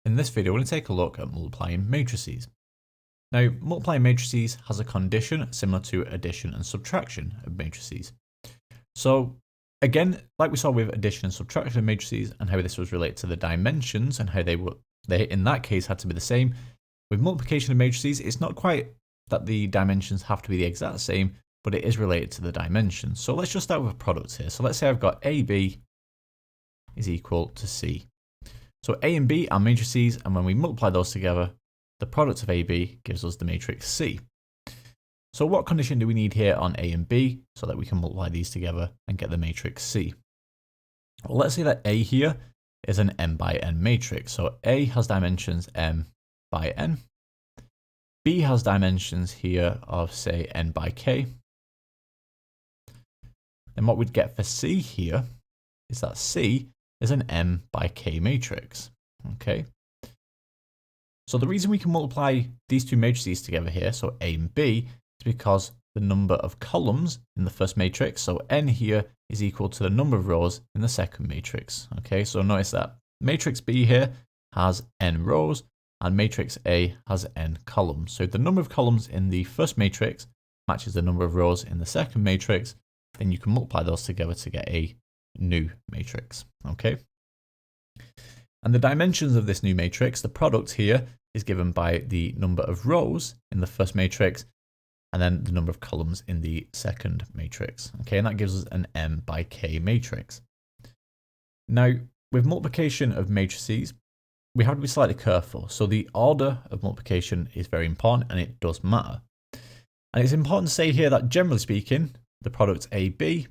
In this video, we're going to take a look at multiplying matrices. Now, multiplying matrices has a condition similar to addition and subtraction of matrices. So again, like we saw with addition and subtraction of matrices and how this was related to the dimensions and how they in that case had to be the same. With multiplication of matrices, it's not quite that the dimensions have to be the exact same, but it is related to the dimensions. So let's just start with a product here. So let's say I've got AB is equal to C. So A and B are matrices, and when we multiply those together, the product of AB gives us the matrix C. So what condition do we need here on A and B so that we can multiply these together and get the matrix C? Well, let's say that A here is an m by n matrix. So A has dimensions m by n. B has dimensions here of, say, n by k. And what we'd get for C here is that C is an m by k matrix. Okay. So the reason we can multiply these two matrices together here, so A and B, is because the number of columns in the first matrix, so n here, is equal to the number of rows in the second matrix. Okay, so notice that matrix B here has n rows and matrix A has n columns. So if the number of columns in the first matrix matches the number of rows in the second matrix, then you can multiply those together to get a new matrix. Okay. And the dimensions of this new matrix, the product here, is given by the number of rows in the first matrix and then the number of columns in the second matrix. Okay, and that gives us an m by k matrix. Now, with multiplication of matrices, we have to be slightly careful. So the order of multiplication is very important and it does matter. And it's important to say here that generally speaking, the product AB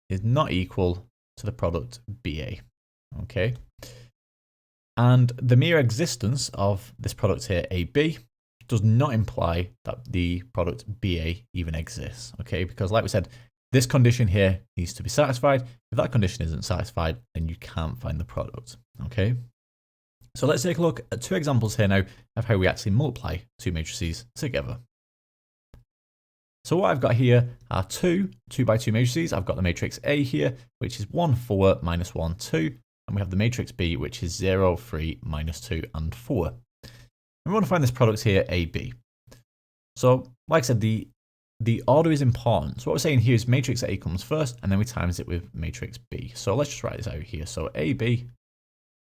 is not equal to the product BA. Okay. And the mere existence of this product here, AB, does not imply that the product BA even exists. Okay, because like we said, this condition here needs to be satisfied. If that condition isn't satisfied, then you can't find the product. Okay. So let's take a look at two examples here now of how we actually multiply two matrices together. So what I've got here are two 2 by 2 matrices. I've got the matrix A here, which is 1, 4, minus 1, 2. And we have the matrix B, which is 0, 3, minus 2, and 4. And we want to find this product here, AB. So, like I said, the order is important. So what we're saying here is matrix A comes first, and then we times it with matrix B. So let's just write this out here. So AB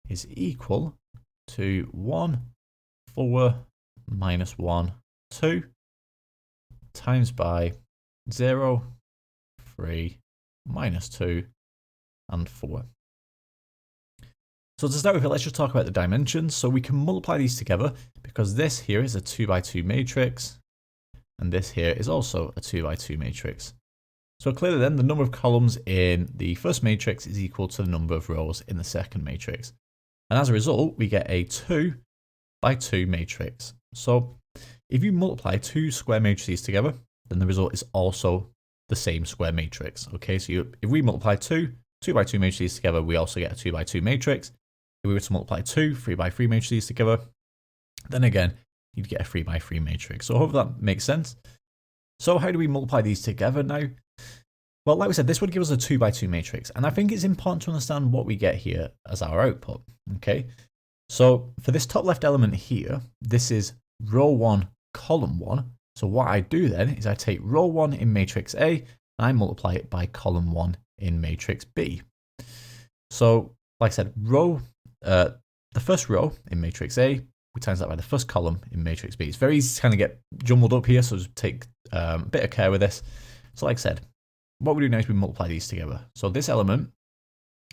is equal to 1, 4, minus 1, 2, times by 0, 3, minus 2, and 4. So to start with, let's just talk about the dimensions. So we can multiply these together because this here is a 2 by 2 matrix and this here is also a 2 by 2 matrix. So clearly then the number of columns in the first matrix is equal to the number of rows in the second matrix. And as a result, we get a 2 by 2 matrix. So if you multiply two square matrices together, then the result is also the same square matrix. Okay, so if we multiply two 2 by 2 matrices together, we also get a 2 by 2 matrix. If we were to multiply two 3 by 3 matrices together, then again, you'd get a 3 by 3 matrix. So I hope that makes sense. So how do we multiply these together now? Well, like we said, this would give us a 2 by 2 matrix. And I think it's important to understand what we get here as our output. Okay, so for this top left element here, this is row 1, column 1. So what I do then is I take row 1 in matrix A and I multiply it by column 1 in matrix B. So like I said, the first row in matrix A, we times that by the first column in matrix B. It's very easy to kind of get jumbled up here, so just take a bit of care with this. So like I said, what we do now is we multiply these together. So this element,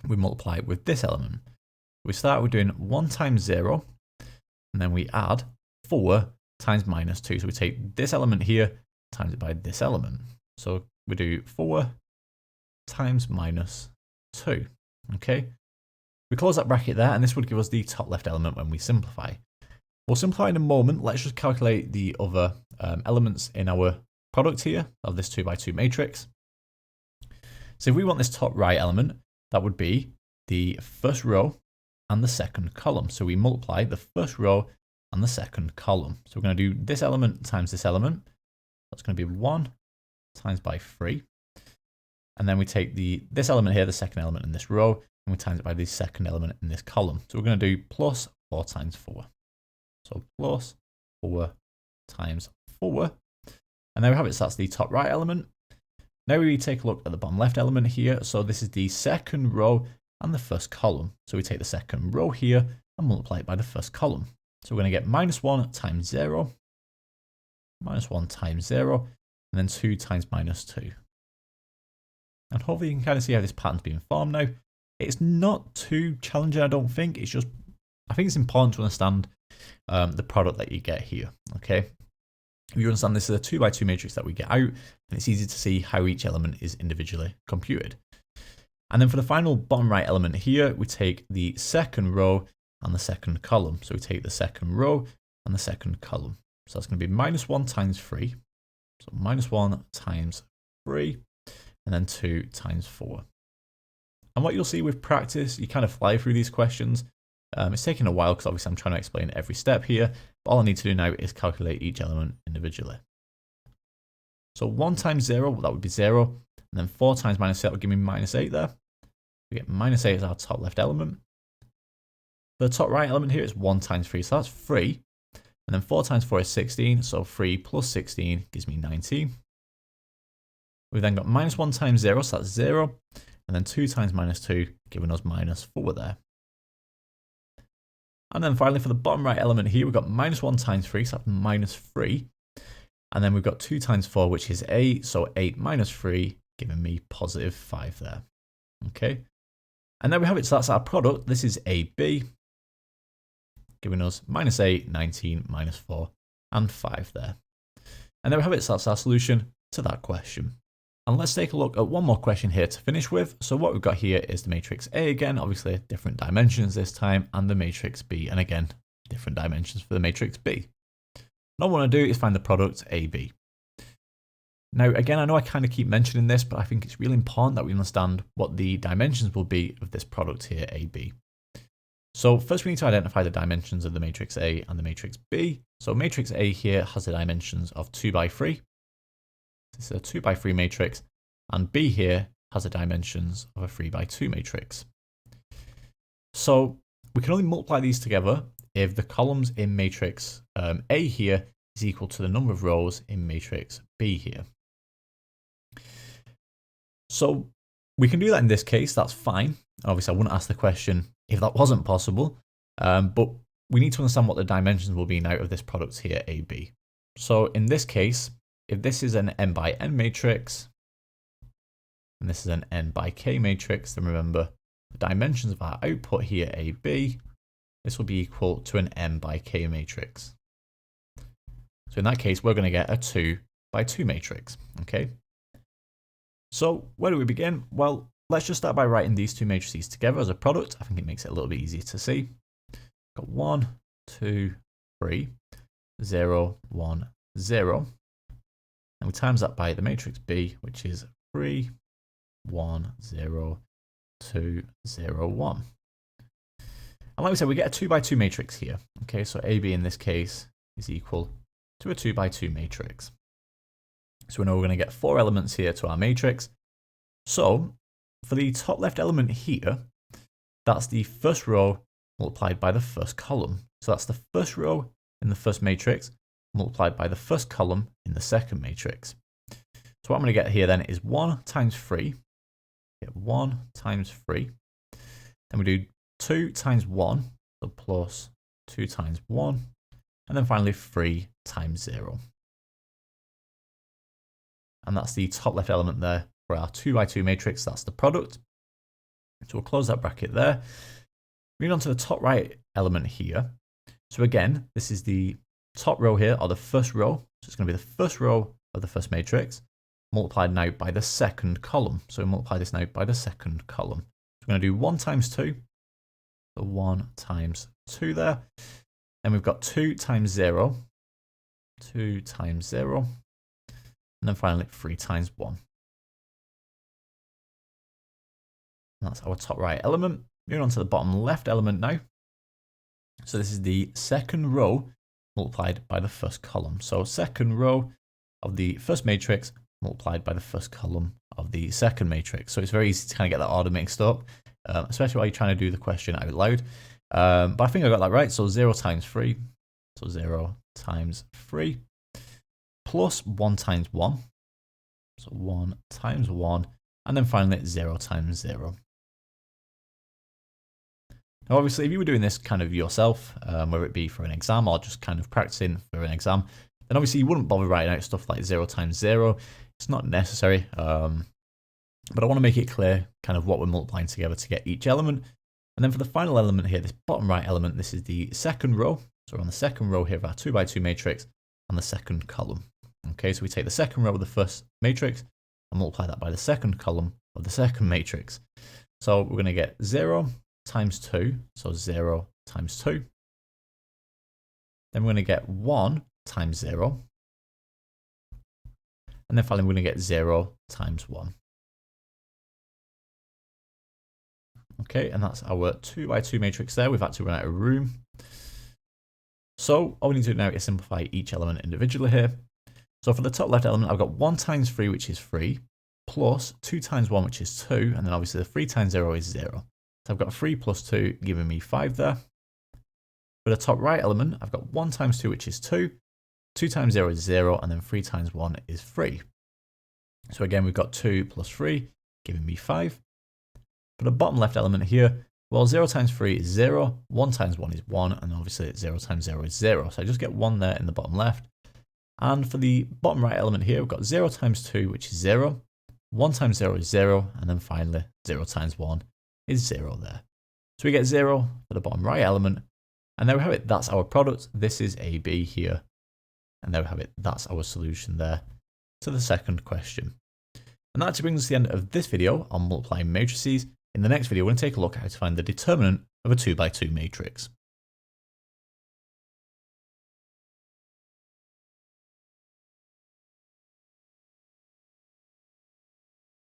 we multiply with this element. We start with doing 1 times 0, and then we add 4 times minus 2. So we take this element here, times it by this element. So we do 4 times minus 2. Okay. We close that bracket there, and this would give us the top left element when we simplify. We'll simplify in a moment. Let's just calculate the other elements in our product here of this 2 by 2 matrix. So if we want this top right element, that would be the first row and the second column. So we multiply the first row and the second column. So we're going to do this element times this element. That's going to be 1 times by 3. And then we take this element here, the second element in this row, and we times it by the second element in this column. So we're going to do plus 4 times 4. So plus 4 times 4. And there we have it. So that's the top right element. Now we take a look at the bottom left element here. So this is the second row and the first column. So we take the second row here and multiply it by the first column. So we're going to get -1 times 0, -1 times 0, and then 2 times -2. And hopefully you can kind of see how this pattern's being formed now. It's not too challenging, I don't think. It's just, I think it's important to understand the product that you get here, okay? If you understand this is a 2 by 2 matrix that we get out, then it's easy to see how each element is individually computed. And then for the final bottom right element here, we take the second row and the second column. So we take the second row and the second column. So that's going to be -1 times 3. So -1 times 3, and then 2 times 4. And what you'll see with practice, you kind of fly through these questions. It's taking a while because obviously I'm trying to explain every step here. But all I need to do now is calculate each element individually. So 1 times 0, that would be 0. And then 4 times -8 will give me -8 there. We get -8 as our top left element. The top right element here is 1 times 3, so that's 3. And then 4 times 4 is 16, so 3 plus 16 gives me 19. We've then got -1 times 0, so that's 0. And then 2 times -2, giving us -4 there. And then finally for the bottom right element here, we've got -1 times 3, so that's -3. And then we've got 2 times 4, which is 8, so 8 minus 3, giving me +5 there. Okay. And there we have it, so that's our product. This is AB, giving us -8, 19, -4, and 5 there. And there we have it, so that's our solution to that question. And let's take a look at one more question here to finish with. So what we've got here is the matrix A again, obviously different dimensions this time, and the matrix B, and again, different dimensions for the matrix B. And all I want to do is find the product AB. Now, again, I know I kind of keep mentioning this, but I think it's really important that we understand what the dimensions will be of this product here, AB. So first we need to identify the dimensions of the matrix A and the matrix B. So matrix A here has the dimensions of 2 by 3. This is a 2 by 3 matrix, and B here has the dimensions of a 3 by 2 matrix. So we can only multiply these together if the columns in matrix A here is equal to the number of rows in matrix B here. So we can do that in this case, that's fine. Obviously I wouldn't ask the question if that wasn't possible, but we need to understand what the dimensions will be now of this product here, AB. So in this case, if this is an n by n matrix, and this is an n by k matrix, then remember the dimensions of our output here, AB, this will be equal to an n by k matrix. So in that case, we're going to get a 2 by 2 matrix, okay? So where do we begin? Well, let's just start by writing these two matrices together as a product. I think it makes it a little bit easier to see. Got 1, 2, 3, 0, 1, 0. And we times that by the matrix B, which is 3, 1, 0, 2, 0, 1. And like we said, we get a 2 by 2 matrix here. Okay, so AB in this case is equal to a 2 by 2 matrix. So we know we're going to get 4 elements here to our matrix. So for the top left element here, that's the first row multiplied by the first column. So that's the first row in the first matrix multiplied by the first column in the second matrix. So what I'm going to get here then is 1 times 3. Get 1 times 3. Then we do 2 times 1, so plus 2 times 1. And then finally 3 times 0. And that's the top left element there for our 2 by 2 matrix. That's the product. So we'll close that bracket there. Moving on to the top right element here. So again, this is the top row here, or the first row. So it's going to be the first row of the first matrix, multiplied now by the second column. So we multiply this now by the second column. So we're going to do 1 times 2. So 1 times 2 there. Then we've got 2 times 0. 2 times 0. And then finally 3 times 1. And that's our top right element. Moving on to the bottom left element now. So this is the second row multiplied by the first column. So second row of the first matrix multiplied by the first column of the second matrix. So it's very easy to kind of get that order mixed up, especially while you're trying to do the question out loud. But I think I got that right. So 0 times 3. So 0 times 3 plus 1 times 1. So 1 times 1. And then finally 0 times 0. Now, obviously, if you were doing this kind of yourself, whether it be for an exam or just kind of practicing for an exam, then obviously you wouldn't bother writing out stuff like 0 times 0. It's not necessary. But I want to make it clear kind of what we're multiplying together to get each element. And then for the final element here, this bottom right element, this is the second row. So we're on the second row here of our 2 by 2 matrix and the second column. Okay, so we take the second row of the first matrix and multiply that by the second column of the second matrix. So we're going to get 0 times 2, so 0 times 2. Then we're going to get 1 times 0. And then finally we're going to get 0 times 1. Okay, and that's our 2 by 2 matrix there. We've had to run out of room. So all we need to do now is simplify each element individually here. So for the top left element, I've got 1 times 3, which is 3, plus 2 times 1, which is 2, and then obviously the 3 times 0 is 0. So I've got 3 plus 2, giving me 5 there. For the top right element, I've got 1 times 2, which is 2, 2 times 0 is 0, and then 3 times 1 is 3. So again, we've got 2 plus 3, giving me 5. For the bottom left element here, well, 0 times 3 is 0, 1 times 1 is 1, and obviously 0 times 0 is 0. So I just get 1 there in the bottom left. And for the bottom right element here, we've got 0 times 2, which is 0, 1 times 0 is 0, and then finally 0 times 1 is 0 there. So we get 0 for the bottom right element, and there we have it. That's our product. This is AB here. And there we have it. That's our solution there to the second question. And that actually brings us to the end of this video on multiplying matrices. In the next video, we're going to take a look at how to find the determinant of a 2 by 2 matrix.